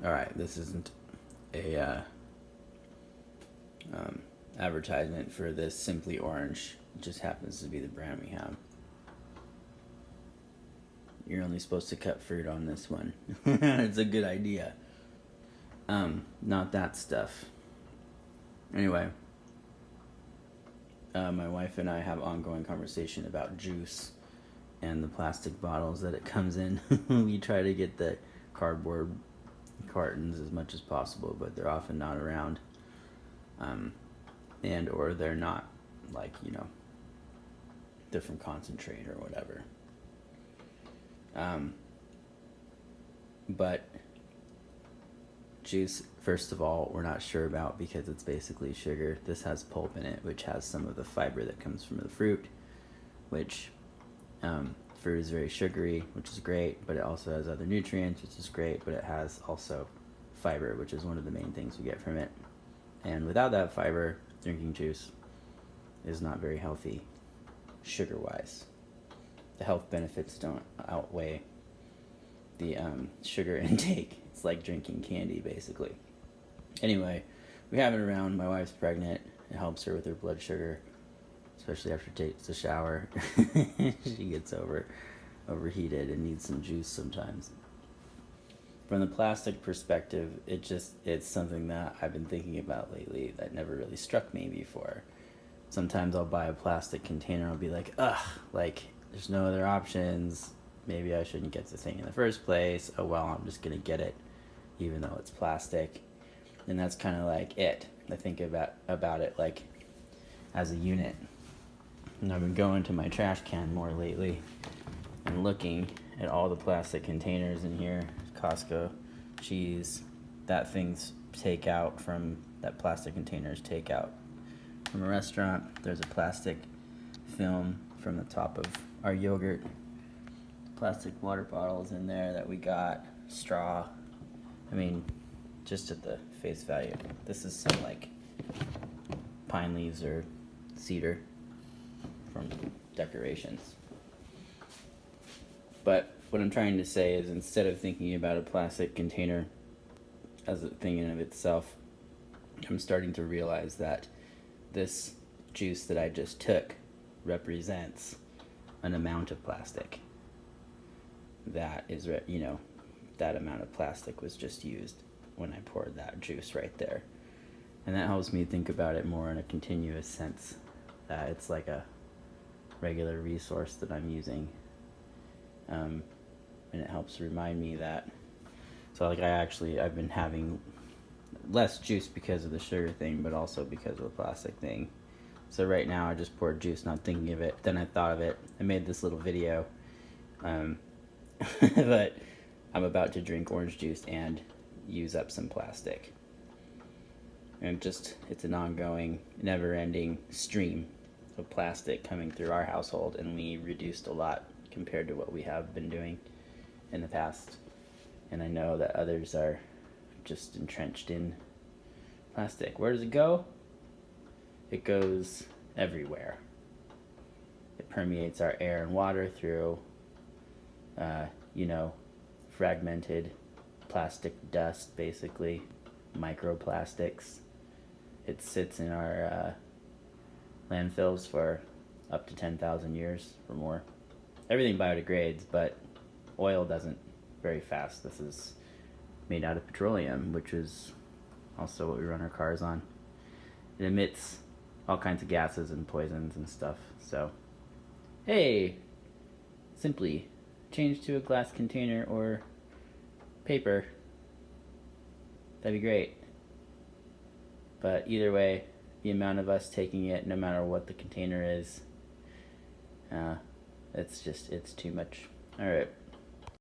All right, this isn't a advertisement for this Simply Orange. It just happens to be the brand we have. You're only supposed to cut fruit on this one. It's a good idea. Not that stuff. Anyway, my wife and I have ongoing conversation about juice and the plastic bottles that it comes in. We try to get the cardboard cartons as much as possible, but they're often not around. And or they're not, like, different concentrate or whatever. But juice, first of all, we're not sure about because it's basically sugar. This has pulp in it, which has some of the fiber that comes from the fruit, which fruit is very sugary, which is great, but it also has other nutrients, which is great, but it has also fiber, which is one of the main things we get from it. And without that fiber, drinking juice is not very healthy, sugar-wise. The health benefits don't outweigh the sugar intake. It's like drinking candy, basically. Anyway, we have it around. My wife's pregnant. It helps her with her blood sugar, especially after she takes a shower. She gets overheated and needs some juice sometimes. From the plastic perspective, it's something that I've been thinking about lately that never really struck me before. Sometimes I'll buy a plastic container and I'll be like, ugh, like, there's no other options. Maybe I shouldn't get the thing in the first place. Oh well, I'm just gonna get it, even though it's plastic. And that's kind of like it. I think about it like as a unit. And I've been going to my trash can more lately and looking at all the plastic containers in here. Costco, cheese, that plastic container's takeout from a restaurant. There's a plastic film from the top of our yogurt. Plastic water bottles in there that we got. Straw. I mean, just at the face value. This is some like pine leaves or cedar from decorations. But what I'm trying to say is, instead of thinking about a plastic container as a thing in of itself, I'm starting to realize that this juice that I just took represents an amount of plastic. That is, that amount of plastic was just used when I poured that juice right there. And that helps me think about it more in a continuous sense, that it's like a regular resource that I'm using. And it helps remind me that, so like I've been having less juice because of the sugar thing, but also because of the plastic thing. So right now I just poured juice not thinking of it. Then I thought of it. I made this little video. But I'm about to drink orange juice and use up some plastic. And it's an ongoing, never-ending stream of plastic coming through our household, and we reduced a lot compared to what we have been doing in the past. And I know that others are just entrenched in plastic. Where does it go? It goes everywhere. It permeates our air and water through fragmented plastic dust, basically, microplastics. It sits in our landfills for up to 10,000 years or more. Everything biodegrades, but oil doesn't very fast. This is made out of petroleum, which is also what we run our cars on. It emits all kinds of gases and poisons and stuff. So, hey, simply change to a glass container or paper. That'd be great. But either way, the amount of us taking it, no matter what the container is, it's too much. All right.